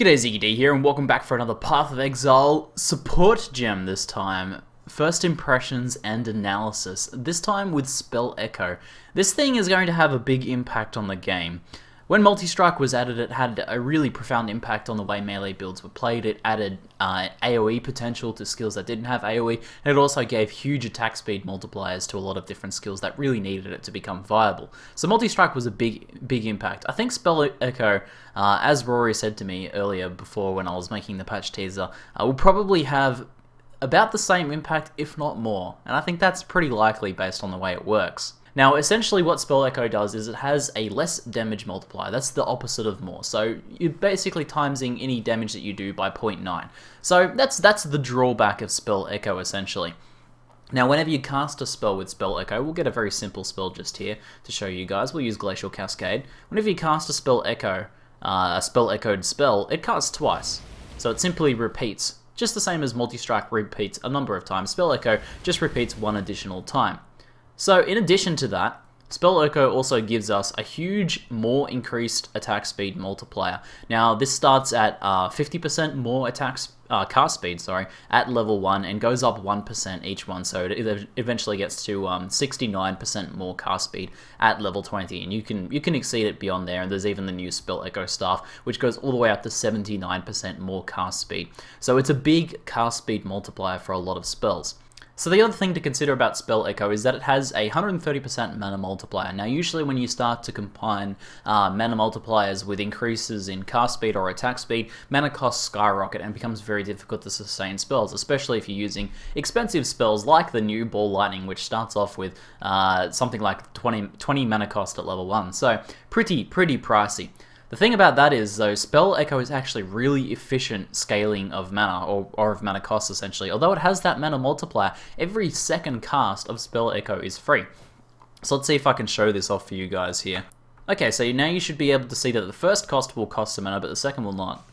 G'day, ZiggyD here, and welcome back for another Path of Exile support gem this time. First impressions and analysis, this time with Spell Echo. This thing is going to have a big impact on the game. When Multi-Strike was added, it had a really profound impact on the way melee builds were played. It added AoE potential to skills that didn't have AoE, and it also gave huge attack speed multipliers to a lot of different skills that really needed it to become viable. So Multi-Strike was a big impact. I think Spell Echo, as Rory said to me earlier before when I was making the patch teaser, will probably have about the same impact, if not more, and I think that's pretty likely based on the way it works. Now, essentially what Spell Echo does is it has a less damage multiplier. That's the opposite of more. So you're basically timesing any damage that you do by 0.9. So that's the drawback of Spell Echo, essentially. Now, whenever you cast a spell with Spell Echo, we'll get a very simple spell just here to show you guys. We'll use Glacial Cascade. Whenever you cast a Spell Echo, a Spell Echoed spell, it casts twice. So it simply repeats, just the same as Multi-Strike repeats a number of times. Spell Echo just repeats one additional time. So in addition to that, Spell Echo also gives us a huge, more increased attack speed multiplier. Now this starts at 50% more cast speed, at level 1 and goes up 1% each one, so it eventually gets to 69% more cast speed at level 20, and you can exceed it beyond there, and there's even the new Spell Echo staff, which goes all the way up to 79% more cast speed. So it's a big cast speed multiplier for a lot of spells. So the other thing to consider about Spell Echo is that it has a 130% mana multiplier. Now usually when you start to combine mana multipliers with increases in cast speed or attack speed, mana costs skyrocket and it becomes very difficult to sustain spells, especially if you're using expensive spells like the new Ball Lightning, which starts off with something like 20 mana cost at level 1. So pretty pricey. The thing about that is, though, Spell Echo is actually really efficient scaling of mana, or of mana cost, essentially. Although it has that mana multiplier, every second cast of Spell Echo is free. So let's see if I can show this off for you guys here. Okay, so now you should be able to see that the first cost will cost some mana, but the second will not.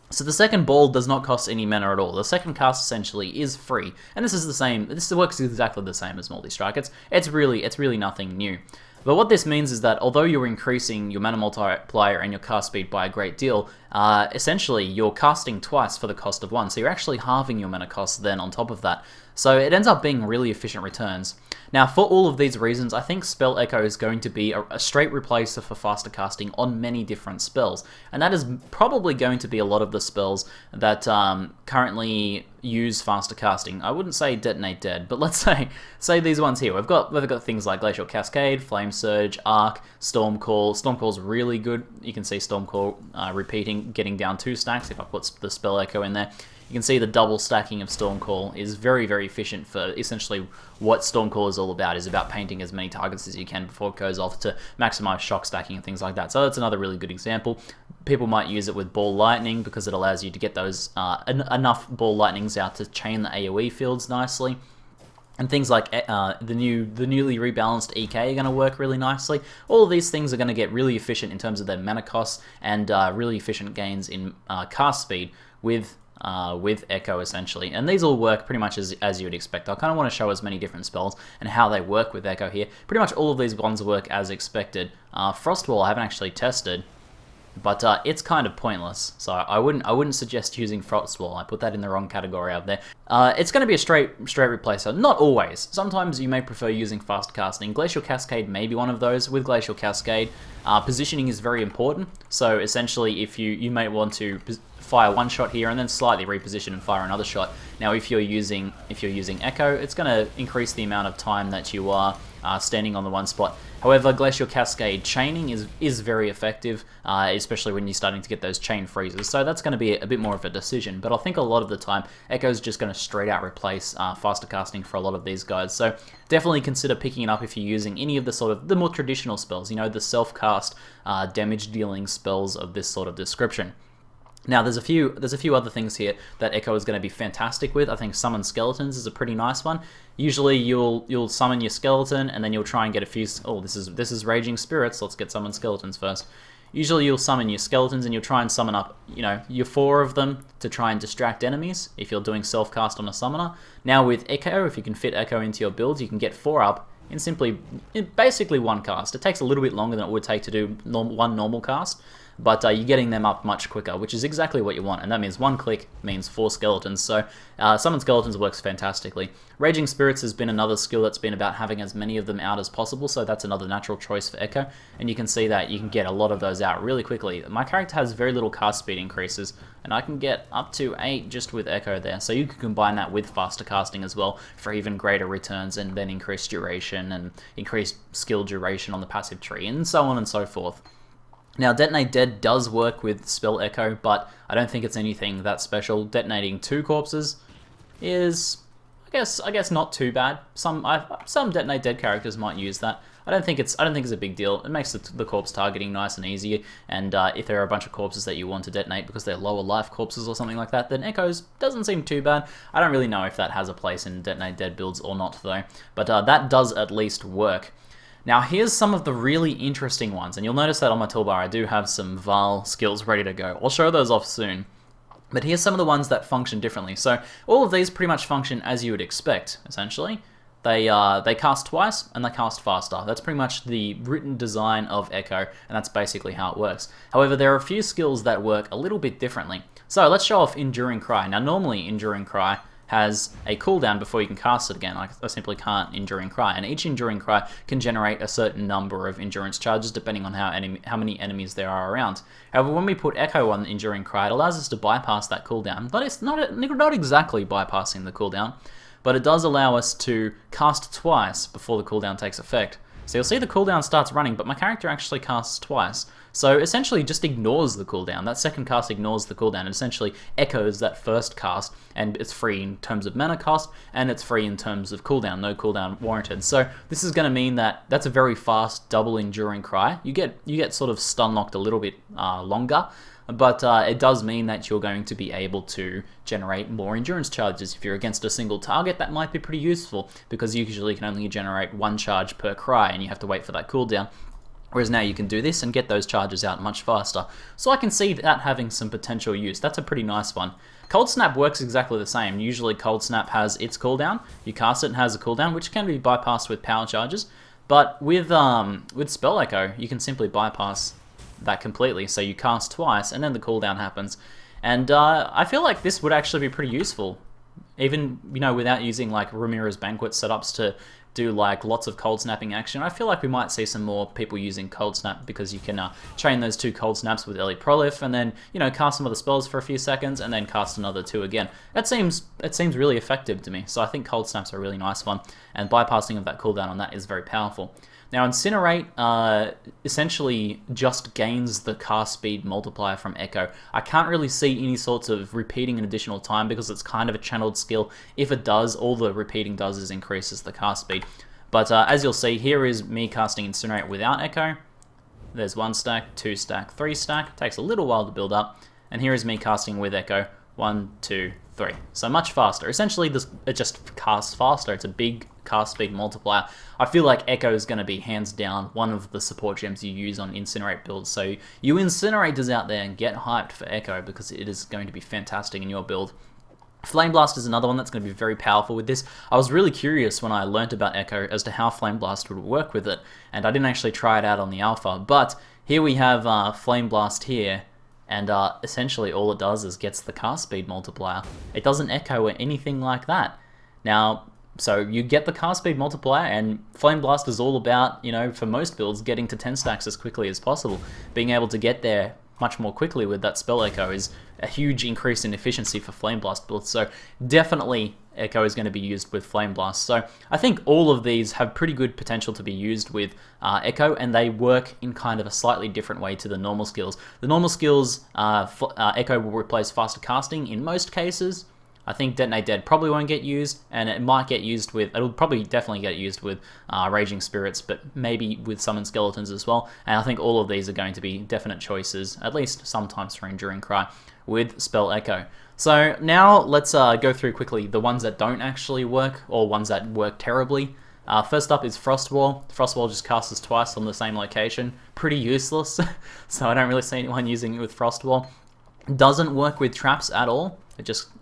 So the second ball does not cost any mana at all. The second cast essentially is free, and this is the same. This works exactly the same as Multi-Strike. It's really nothing new. But what this means is that although you're increasing your mana multiplier and your cast speed by a great deal, essentially you're casting twice for the cost of one. So you're actually halving your mana cost then on top of that. So it ends up being really efficient returns. Now, for all of these reasons, I think Spell Echo is going to be a straight replacer for faster casting on many different spells. And that is probably going to be a lot of the spells that currently use faster casting. I wouldn't say Detonate Dead, but let's say these ones here. We've got things like Glacial Cascade, Flame Surge, Arc, Stormcall. Stormcall's really good. You can see Stormcall repeating, getting down 2 stacks if I put the Spell Echo in there. You can see the double stacking of Stormcall is very efficient for essentially what Stormcall is all about, is about painting as many targets as you can before it goes off to maximize shock stacking and things like that. So that's another really good example. People might use it with Ball Lightning because it allows you to get those enough Ball Lightnings out to chain the AoE fields nicely. And things like the newly rebalanced EK are going to work really nicely. All of these things are going to get really efficient in terms of their mana costs and really efficient gains in cast speed with Echo, essentially. And these all work pretty much as you would expect. I kind of want to show as many different spells and how they work with Echo here. Pretty much all of these ones work as expected. Frostwall I haven't actually tested, but it's kind of pointless, so I wouldn't suggest using Frostwall. I put that in the wrong category out there. It's going to be a straight replacer. Not always. Sometimes you may prefer using fast casting. Glacial Cascade may be one of those. With Glacial Cascade, positioning is very important. So essentially, if you may want to fire one shot here and then slightly reposition and fire another shot. Now, if you're using Echo, it's going to increase the amount of time that you are standing on the one spot. However, Glacial Cascade chaining is very effective, especially when you're starting to get those chain freezes. So that's going to be a bit more of a decision. But I think a lot of the time, Echo is just going to straight out replace faster casting for a lot of these guys. So definitely consider picking it up if you're using any of the more traditional spells. You know, the self-cast damage dealing spells of this sort of description. Now, there's a few other things here that Echo is going to be fantastic with. I think Summon Skeletons is a pretty nice one. Usually, you'll summon your skeleton, and then you'll try and get a few. Oh, this is Raging Spirits. Let's get Summon Skeletons first. Usually, you'll summon your skeletons, and you'll try and summon up, your 4 of them to try and distract enemies. If you're doing self-cast on a summoner. Now with Echo, if you can fit Echo into your builds, you can get 4 up in basically one cast. It takes a little bit longer than it would take to do one normal cast. but you're getting them up much quicker, which is exactly what you want, and that means 1 click means 4 skeletons, so summon skeletons works fantastically. Raging Spirits has been another skill that's been about having as many of them out as possible, so that's another natural choice for Echo, and you can see that you can get a lot of those out really quickly. My character has very little cast speed increases, and I can get up to 8 just with Echo there, so you can combine that with faster casting as well for even greater returns, and then increased duration and increased skill duration on the passive tree, and so on and so forth. Now, Detonate Dead does work with Spell Echo, but I don't think it's anything that special. Detonating 2 corpses is, I guess not too bad. Some Detonate Dead characters might use that. I don't think it's a big deal. It makes the corpse targeting nice and easy, and if there are a bunch of corpses that you want to detonate because they're lower life corpses or something like that, then Echoes doesn't seem too bad. I don't really know if that has a place in Detonate Dead builds or not though, but that does at least work. Now here's some of the really interesting ones, and you'll notice that on my toolbar I do have some Vaal skills ready to go. I'll show those off soon. But here's some of the ones that function differently. So all of these pretty much function as you would expect, essentially. They cast twice, and they cast faster. That's pretty much the written design of Echo, and that's basically how it works. However, there are a few skills that work a little bit differently. So let's show off Enduring Cry. Now normally Enduring Cry has a cooldown before you can cast it again. I simply can't Enduring Cry, and each Enduring Cry can generate a certain number of endurance charges depending on how many enemies there are around. However, when we put Echo on Enduring Cry, it allows us to bypass that cooldown. But it's not exactly bypassing the cooldown, but it does allow us to cast twice before the cooldown takes effect. So you'll see the cooldown starts running, but my character actually casts twice. So essentially just ignores the cooldown. That second cast ignores the cooldown and essentially echoes that first cast, and it's free in terms of mana cost, and it's free in terms of cooldown, no cooldown warranted. So this is going to mean that that's a very fast double Enduring Cry. You get sort of stun locked a little bit longer, but it does mean that you're going to be able to generate more endurance charges. If you're against a single target, that might be pretty useful, because you usually can only generate 1 charge per cry, and you have to wait for that cooldown. Whereas now you can do this and get those charges out much faster. So I can see that having some potential use. That's a pretty nice one. Cold Snap works exactly the same. Usually Cold Snap has its cooldown. You cast it and it has a cooldown, which can be bypassed with power charges. But with Spell Echo, you can simply bypass that completely. So you cast twice and then the cooldown happens. And I feel like this would actually be pretty useful. Even, without using like Ramira's Banquet setups to do like lots of cold snapping action. I feel like we might see some more people using cold snap, because you can chain those 2 cold snaps with early prolif, and then cast some other spells for a few seconds, and then cast another 2 again. It seems really effective to me. So I think cold snaps are a really nice one, and bypassing of that cooldown on that is very powerful. Now Incinerate essentially just gains the cast speed multiplier from Echo. I can't really see any sorts of repeating an additional time, because it's kind of a channeled skill. If it does, all the repeating does is increases the cast speed. But as you'll see, here is me casting Incinerate without Echo. There's 1 stack, 2 stack, 3 stack. It takes a little while to build up. And here is me casting with Echo. 1, 2, 3. So much faster. Essentially, it just casts faster. It's a big cast speed multiplier. I feel like Echo is going to be hands down one of the support gems you use on Incinerate builds. So you Incinerators out there, and get hyped for Echo, because it is going to be fantastic in your build. Flame Blast is another one that's going to be very powerful with this. I was really curious when I learnt about Echo as to how Flame Blast would work with it, and I didn't actually try it out on the alpha. But here we have Flame Blast here, and essentially all it does is gets the cast speed multiplier. It doesn't echo or anything like that. Now, so you get the cast speed multiplier, and Flame Blast is all about, for most builds, getting to 10 stacks as quickly as possible. Being able to get there much more quickly with that Spell Echo is a huge increase in efficiency for Flame Blast builds. So definitely Echo is going to be used with Flame Blast. So I think all of these have pretty good potential to be used with Echo, and they work in kind of a slightly different way to the normal skills. The normal skills, Echo will replace faster casting in most cases. I think Detonate Dead probably won't get used, and it might get used with, it'll probably definitely get used with Raging Spirits, but maybe with Summon Skeletons as well. And I think all of these are going to be definite choices, at least sometimes for Enduring Cry, with Spell Echo. So now let's go through quickly the ones that don't actually work, or ones that work terribly. First up is Frost Wall. Frost Wall just casts twice on the same location. Pretty useless, so I don't really see anyone using it with Frost Wall. Doesn't work with traps at all.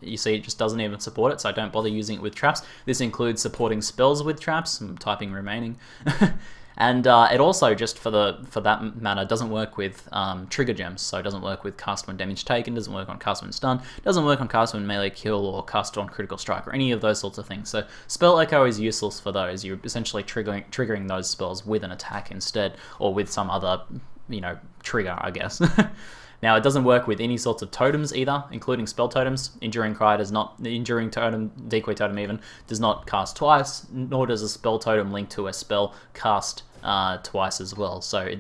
You see, it just doesn't even support it, so I don't bother using it with traps. This includes supporting spells with traps. I'm typing remaining. And it also, just for that matter, doesn't work with trigger gems. So it doesn't work with cast when damage taken, doesn't work on cast when stun, doesn't work on cast when melee kill or cast on critical strike or any of those sorts of things. So spell echo is useless for those. You're essentially triggering those spells with an attack instead, or with some other, trigger, I guess. Now, it doesn't work with any sorts of totems either, including spell totems. Enduring Cry does not, the Enduring Totem, Decoy Totem even, does not cast twice, nor does a spell totem link to a spell cast twice as well. So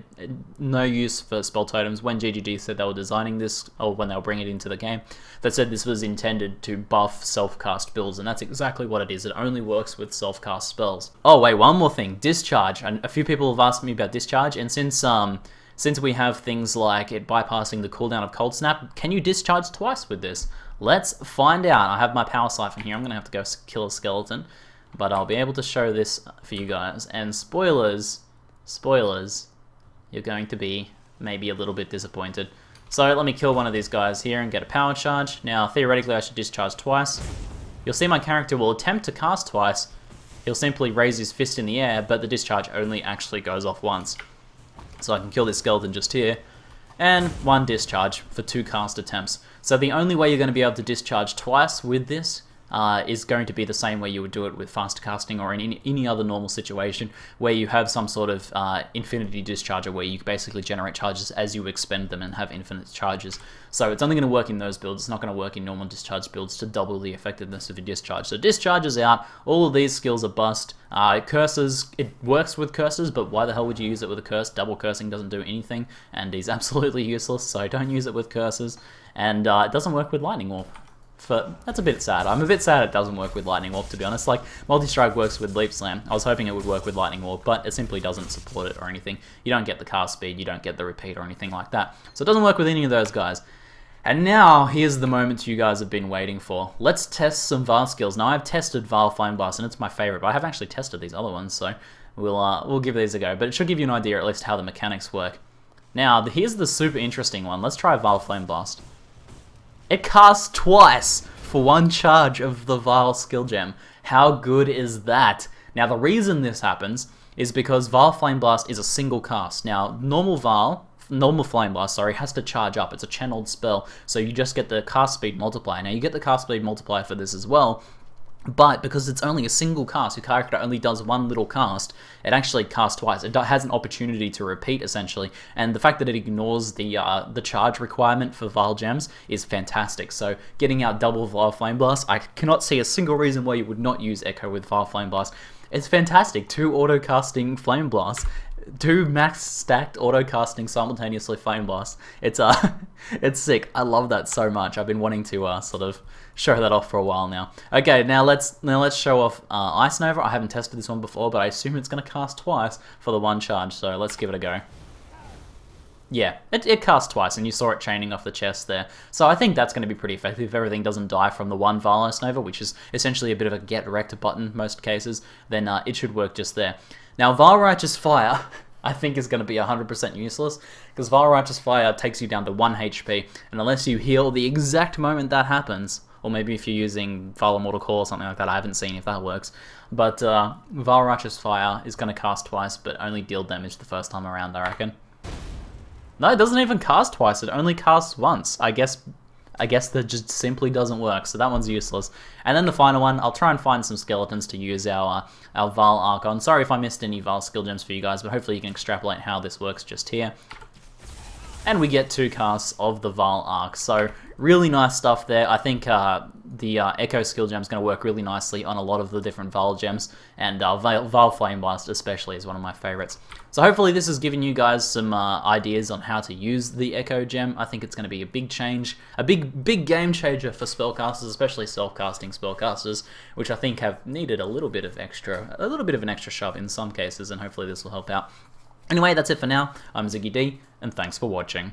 no use for spell totems. When ZiggyD said they were designing this, or when they were bringing it into the game, they said this was intended to buff self-cast builds, and that's exactly what it is. It only works with self-cast spells. Oh wait, one more thing, Discharge. And a few people have asked me about Discharge, and since we have things like it bypassing the cooldown of Cold Snap, can you discharge twice with this? Let's find out. I have my power siphon here. I'm going to have to go kill a skeleton, but I'll be able to show this for you guys. And spoilers, you're going to be maybe a little bit disappointed. So let me kill one of these guys here and get a power charge. Now, theoretically, I should discharge twice. You'll see my character will attempt to cast twice. He'll simply raise his fist in the air, but the discharge only actually goes off once. So I can kill this skeleton just here, and one discharge for 2 cast attempts. So the only way you're going to be able to discharge twice with this is going to be the same way you would do it with fast casting or in any other normal situation where you have some sort of infinity discharger where you basically generate charges as you expend them and have infinite charges. So it's only going to work in those builds. It's not going to work in normal discharge builds to double the effectiveness of a discharge. So discharge is out. All of these skills are bust. Curses, it works with curses, but why the hell would you use it with a curse? Double cursing doesn't do anything and is absolutely useless, so don't use it with curses. And it doesn't work with lightning warp. That's a bit sad. I'm a bit sad it doesn't work with Lightning Warp, to be honest. Like, Multi-Strike works with Leap Slam. I was hoping it would work with Lightning Warp, but it simply doesn't support it or anything. You don't get the cast speed, you don't get the repeat or anything like that. So it doesn't work with any of those guys. And now, here's the moment you guys have been waiting for. Let's test some Vaal skills. Now, I've tested Vaal Flame Blast, and it's my favorite, but I haven't actually tested these other ones, so we'll give these a go. But it should give you an idea, at least, how the mechanics work. Now, here's the super interesting one. Let's try Vaal Flame Blast. It casts twice for 1 charge of the Vaal skill gem. How good is that? Now, the reason this happens is because Vaal Flame Blast is a single cast. Now, normal Flame Blast, has to charge up. It's a channeled spell, so you just get the cast speed multiplier. Now, you get the cast speed multiplier for this as well, but because it's only a single cast, your character only does 1 little cast, it actually casts twice. It has an opportunity to repeat, essentially, and the fact that it ignores the charge requirement for Vaal gems is fantastic. So getting out double Vaal Flame Blast, I cannot see a single reason why you would not use Echo with Vaal Flame Blast. It's fantastic. 2 auto-casting Flame Blasts. 2 max stacked auto-casting simultaneously Flame Blast. It's sick. I love that so much. I've been wanting to sort of show that off for a while now. Okay, now let's show off Ice Nova. I haven't tested this one before, but I assume it's going to cast twice for the 1 charge, so let's give it a go. Yeah, it casts twice, and you saw it chaining off the chest there. So I think that's going to be pretty effective. If everything doesn't die from the 1 Vaal Ice Nova, which is essentially a bit of a get wrecked button most cases, then it should work just there. Now, Vaal Righteous Fire, I think, is going to be 100% useless, because Vaal Righteous Fire takes you down to 1 HP, and unless you heal the exact moment that happens, or maybe if you're using Vaal Immortal Core or something like that, I haven't seen if that works, but Vaal Righteous Fire is going to cast twice, but only deal damage the first time around, I reckon. No, it doesn't even cast twice, it only casts once. I guess that just simply doesn't work, so that one's useless. And then the final one, I'll try and find some skeletons to use our Vaal Arc on. Sorry if I missed any Vaal skill gems for you guys, but hopefully you can extrapolate how this works just here. And we get 2 casts of the Vaal Arc, so really nice stuff there. I think the Echo skill gem is going to work really nicely on a lot of the different Vaal gems, and Vaal Flame Blast especially is one of my favorites. So hopefully this has given you guys some ideas on how to use the Echo gem. I think it's going to be a big change, a big game changer for spellcasters, especially self-casting spellcasters, which I think have needed a little bit of an extra shove in some cases, and hopefully this will help out. Anyway, that's it for now. I'm ZiggyD, and thanks for watching.